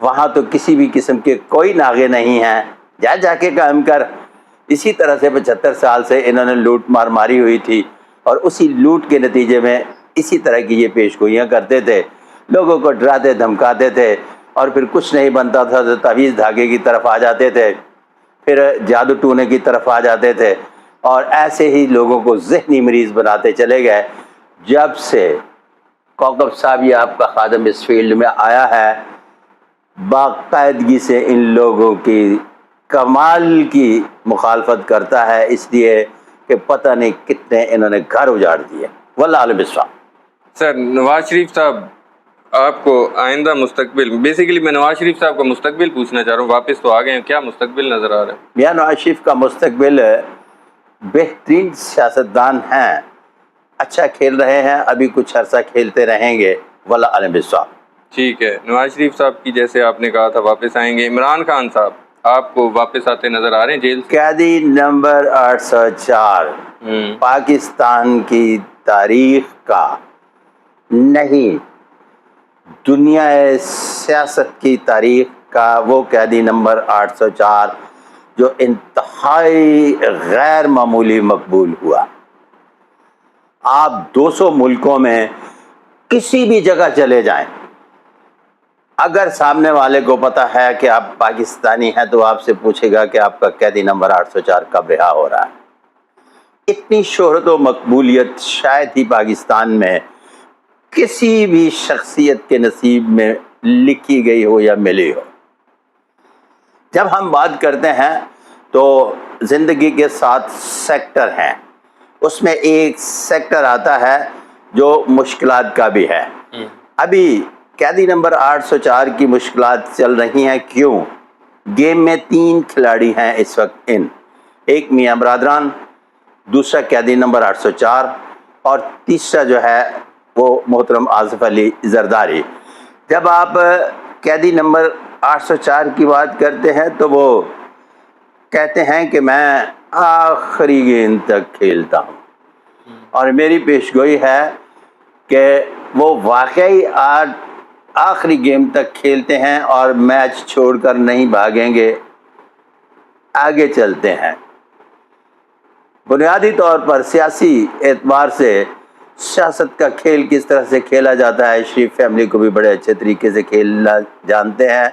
وہاں تو کسی بھی قسم کے کوئی ناغے نہیں ہیں، جا کے کام کر۔ اسی طرح سے 75 سال سے انہوں نے لوٹ مار ماری ہوئی تھی، اور اسی لوٹ کے نتیجے میں اسی طرح کی یہ پیش گوئیاں کرتے تھے، لوگوں کو ڈراتے دھمکاتے تھے، اور پھر کچھ نہیں بنتا تھا تو تعویذ دھاگے کی طرف آ جاتے تھے، پھر جادو ٹونے کی طرف آ جاتے تھے، اور ایسے ہی لوگوں کو ذہنی مریض بناتے چلے گئے۔ جب سے کوکب صاحب یہ آپ کا خادم اس فیلڈ میں آیا ہے، باقاعدگی سے ان لوگوں کی کمال کی مخالفت کرتا ہے، اس لیے کہ پتہ نہیں کتنے انہوں نے گھر اجاڑ دیے۔ واللہ عالم بالصواب۔ سر نواز شریف صاحب آپ کو آئندہ مستقبل، بیسیکلی میں نواز شریف صاحب کا مستقبل پوچھنا چاہ رہا ہوں، واپس تو آ گئے ہیں، کیا مستقبل نظر آ رہا ہے؟ میاں نواز شریف کا مستقبل بہترین سیاستدان ہیں، اچھا کھیل رہے ہیں، ابھی کچھ عرصہ کھیلتے رہیں گے، واللہ عالم بالصواب۔ ٹھیک ہے، نواز شریف صاحب کی جیسے آپ نے کہا تھا واپس آئیں گے، عمران خان صاحب آپ کو واپس آتے نظر آ رہے ہیں جیل سے؟ قیدی نمبر 804 پاکستان کی تاریخ کا نہیں، دنیا سیاست کی تاریخ کا وہ قیدی نمبر 804 جو انتہائی غیر معمولی مقبول ہوا۔ آپ 200 ملکوں میں کسی بھی جگہ چلے جائیں، اگر سامنے والے کو پتا ہے کہ آپ پاکستانی ہیں تو آپ سے پوچھے گا کہ آپ کا قیدی نمبر 804 کب رہا ہو رہا ہے۔ اتنی شہرت و مقبولیت شاید ہی پاکستان میں کسی بھی شخصیت کے نصیب میں لکھی گئی ہو یا ملی ہو۔ جب ہم بات کرتے ہیں تو زندگی کے 7 سیکٹر ہیں، اس میں ایک سیکٹر آتا ہے جو مشکلات کا بھی ہے۔ ابھی قیدی نمبر 804 کی مشکلات چل رہی ہیں، کیوں؟ گیم میں 3 کھلاڑی ہیں اس وقت، ایک میاں برادران، دوسرا قیدی نمبر 804، اور تیسرا جو ہے وہ محترم آصف علی زرداری۔ جب آپ قیدی نمبر 804 کی بات کرتے ہیں تو وہ کہتے ہیں کہ میں آخری گیند تک کھیلتا ہوں، اور میری پیشگوئی ہے کہ وہ واقعی آخری گیم تک کھیلتے ہیں اور میچ چھوڑ کر نہیں بھاگیں گے، آگے چلتے ہیں۔ بنیادی طور پر سیاسی اعتبار سے سیاست کا کھیل کس طرح سے کھیلا جاتا ہے، شریف فیملی کو بھی بڑے اچھے طریقے سے کھیلنا جانتے ہیں،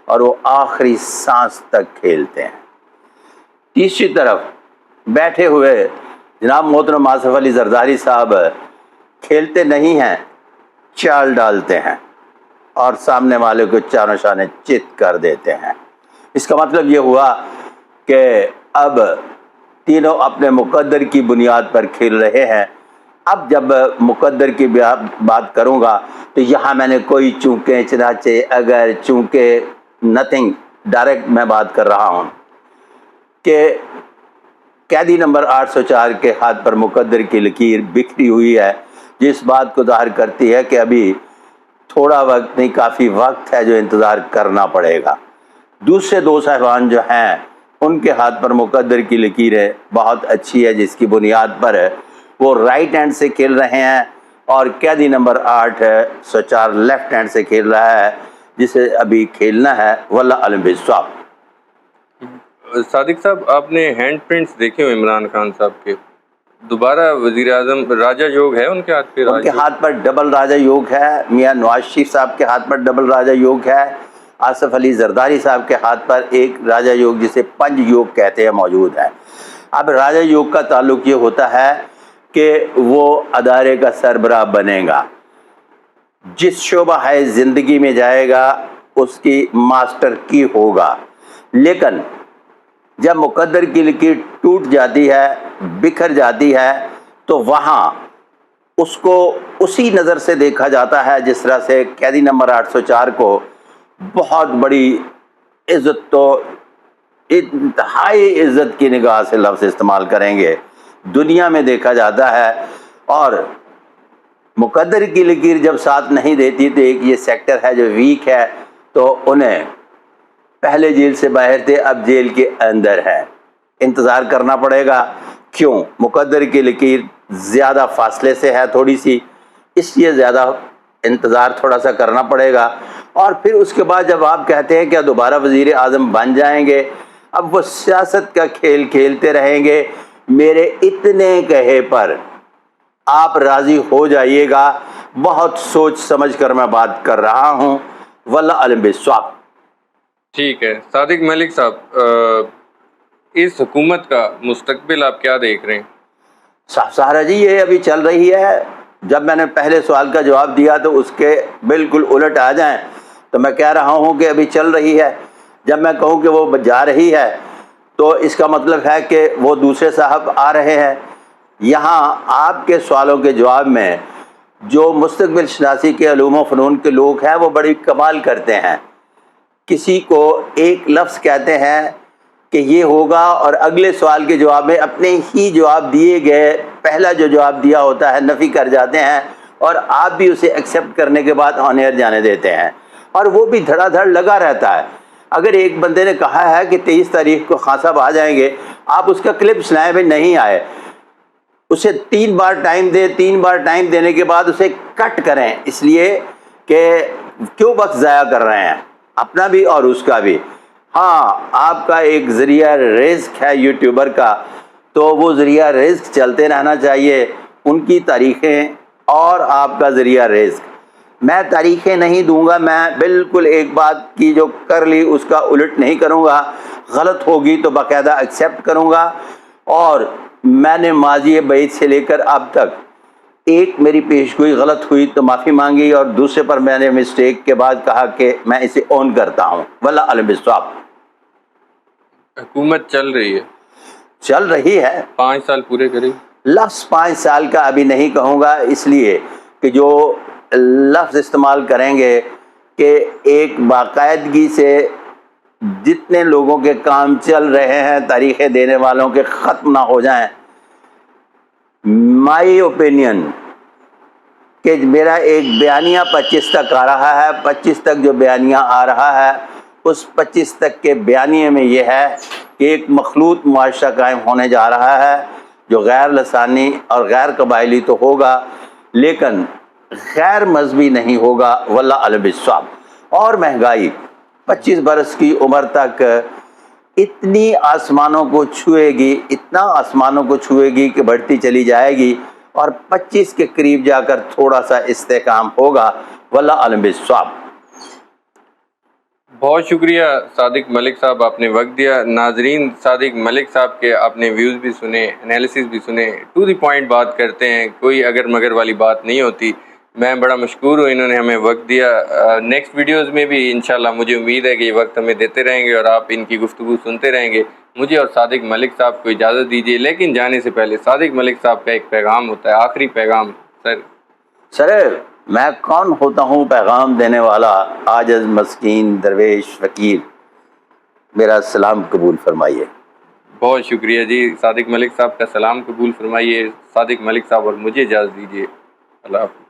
اور وہ آخری سانس تک کھیلتے ہیں۔ تیسری طرف بیٹھے ہوئے جناب محترم آصف علی زرداری صاحب کھیلتے نہیں ہیں، چال ڈالتے ہیں اور سامنے والے کو چاروں شانے چت کر دیتے ہیں۔ اس کا مطلب یہ ہوا کہ اب تینوں اپنے مقدر کی بنیاد پر کھیل رہے ہیں۔ اب جب مقدر کی بات کروں گا تو یہاں میں نے کوئی چونکے چنانچہ اگر چونکہ نتھنگ، ڈائریکٹ میں بات کر رہا ہوں کہ قیدی نمبر 804 کے ہاتھ پر مقدر کی لکیر بکھری ہوئی ہے، جس بات کو ظاہر کرتی ہے کہ ابھی تھوڑا وقت نہیں، کافی وقت ہے جو انتظار کرنا پڑے گا۔ دوسرے 2 صاحبان جو ہیں ان کے ہاتھ پر مقدر کی لکیریں بہت اچھی ہے، جس کی بنیاد پر وہ رائٹ ہینڈ سے کھیل رہے ہیں، اور قیدی نمبر 804 لیفٹ ہینڈ سے کھیل رہا ہے، جسے ابھی کھیلنا ہے، واللہ علم بالصواب۔ صادق صاحب آپ نے ہینڈ پرنٹس دیکھے ہو عمران خان صاحب کے؟ دوبارہ وزیر اعظم راجہ یوگ ہے ان کے ہاتھ پہ؟ ان کے ہاتھ پر ڈبل راجہ یوگ ہے، میاں نواز شریف صاحب کے ہاتھ پر ڈبل راجہ یوگ ہے، آصف علی زرداری صاحب کے ہاتھ پر ایک راجہ یوگ جسے پنج یوگ کہتے ہیں موجود ہے۔ اب راجہ یوگ کا تعلق یہ ہوتا ہے کہ وہ ادارے کا سربراہ بنے گا، جس شعبہ ہے زندگی میں جائے گا اس کی ماسٹر کی ہوگا، لیکن جب مقدر کی لکیر ٹوٹ جاتی ہے، بکھر جاتی ہے، تو وہاں اس کو اسی نظر سے دیکھا جاتا ہے جس طرح سے قیدی نمبر 804 کو بہت بڑی عزت، تو انتہائی عزت کی نگاہ سے لفظ استعمال کریں گے، دنیا میں دیکھا جاتا ہے۔ اور مقدر کی لکیر جب ساتھ نہیں دیتی تو ایک یہ سیکٹر ہے جو ویک ہے، تو انہیں پہلے جیل سے باہر تھے، اب جیل کے اندر ہے، انتظار کرنا پڑے گا۔ کیوں؟ مقدر کی لکیر زیادہ فاصلے سے ہے تھوڑی سی، اس لیے زیادہ انتظار تھوڑا سا کرنا پڑے گا۔ اور پھر اس کے بعد جب آپ کہتے ہیں کہ دوبارہ وزیر اعظم بن جائیں گے، اب وہ سیاست کا کھیل کھیلتے رہیں گے. میرے اتنے کہے پر آپ راضی ہو جائیے گا، بہت سوچ سمجھ کر میں بات کر رہا ہوں. واللہ علم بالصواب. ٹھیک ہے صادق ملک صاحب، اس حکومت کا مستقبل آپ کیا دیکھ رہے ہیں؟ سہارا جی یہ ابھی چل رہی ہے. جب میں نے پہلے سوال کا جواب دیا تو اس کے بالکل الٹ آ جائیں تو میں کہہ رہا ہوں کہ ابھی چل رہی ہے. جب میں کہوں کہ وہ جا رہی ہے تو اس کا مطلب ہے کہ وہ دوسرے صاحب آ رہے ہیں. یہاں آپ کے سوالوں کے جواب میں جو مستقبل شناسی کے علوم و فنون کے لوگ ہیں وہ بڑی کمال کرتے ہیں. کسی کو ایک لفظ کہتے ہیں کہ یہ ہوگا اور اگلے سوال کے جواب میں اپنے ہی جواب دیے گئے پہلا جو جواب دیا ہوتا ہے نفی کر جاتے ہیں، اور آپ بھی اسے ایکسیپٹ کرنے کے بعد آن ایئر جانے دیتے ہیں، اور وہ بھی دھڑا دھڑ لگا رہتا ہے. اگر ایک بندے نے کہا ہے کہ 23 تاریخ کو خان صاحب آ جائیں گے، آپ اس کا کلپ سنائیں بھائی نہیں آئے، اسے 3 بار ٹائم دیں، 3 بار ٹائم دینے کے بعد اسے کٹ کریں، اس لیے کہ کیوں وقت ضائع کر رہے ہیں اپنا بھی اور اس کا بھی. ہاں آپ کا ایک ذریعہ رزق ہے یوٹیوبر کا، تو وہ ذریعہ رزق چلتے رہنا چاہیے، ان کی تاریخیں اور آپ کا ذریعہ رزق. میں تاریخیں نہیں دوں گا، میں بالکل ایک بات کی جو کر لی اس کا الٹ نہیں کروں گا. غلط ہوگی تو باقاعدہ ایکسیپٹ کروں گا. اور میں نے ماضی بعید سے لے کر اب تک ایک میری پیشگوئی غلط ہوئی تو معافی مانگی، اور دوسرے پر میں نے مسٹیک کے بعد کہا کہ میں اسے اون کرتا ہوں. واللہ علم بالصواب. حکومت چل رہی ہے، چل رہی ہے. 5 سال پورے کرے. لفظ 5 سال کا ابھی نہیں کہوں گا، اس لیے کہ جو لفظ استعمال کریں گے کہ ایک باقاعدگی سے جتنے لوگوں کے کام چل رہے ہیں تاریخیں دینے والوں کے ختم نہ ہو جائیں. مائی اوپینین کہ میرا ایک بیانیہ 25 تک آ رہا ہے، 25 تک جو بیانیہ آ رہا ہے اس 25 تک کے بیانیے میں یہ ہے کہ ایک مخلوط معاشرہ قائم ہونے جا رہا ہے جو غیر لسانی اور غیر قبائلی تو ہوگا لیکن غیر مذہبی نہیں ہوگا. واللہ علم بالصواب. اور مہنگائی 25 برس کی عمر تک اتنی آسمانوں کو چھوئے گی، اتنا آسمانوں کو چھوئے گی کہ بڑھتی چلی جائے گی، اور 25 کے قریب جا کر تھوڑا سا استحکام ہوگا. واللہ علم بالصواب. بہت شکریہ صادق ملک صاحب، آپ نے وقت دیا. ناظرین صادق ملک صاحب کے اپنے ویوز بھی سنے، انالیسز بھی سنے، ٹو دی پوائنٹ بات کرتے ہیں، کوئی اگر مگر والی بات نہیں ہوتی. میں بڑا مشکور ہوں انہوں نے ہمیں وقت دیا. نیکسٹ ویڈیوز میں بھی انشاءاللہ مجھے امید ہے کہ یہ وقت ہمیں دیتے رہیں گے اور آپ ان کی گفتگو سنتے رہیں گے. مجھے اور صادق ملک صاحب کو اجازت دیجیے، لیکن جانے سے پہلے صادق ملک صاحب کا ایک پیغام ہوتا ہے، آخری پیغام. سر میں کون ہوتا ہوں پیغام دینے والا؟ عاجز مسکین درویش فقیر، میرا سلام قبول فرمائیے. بہت شکریہ جی. صادق ملک صاحب کا سلام قبول فرمائیے. صادق ملک صاحب اور مجھے اجازت دیجیے. اللہ حافظ.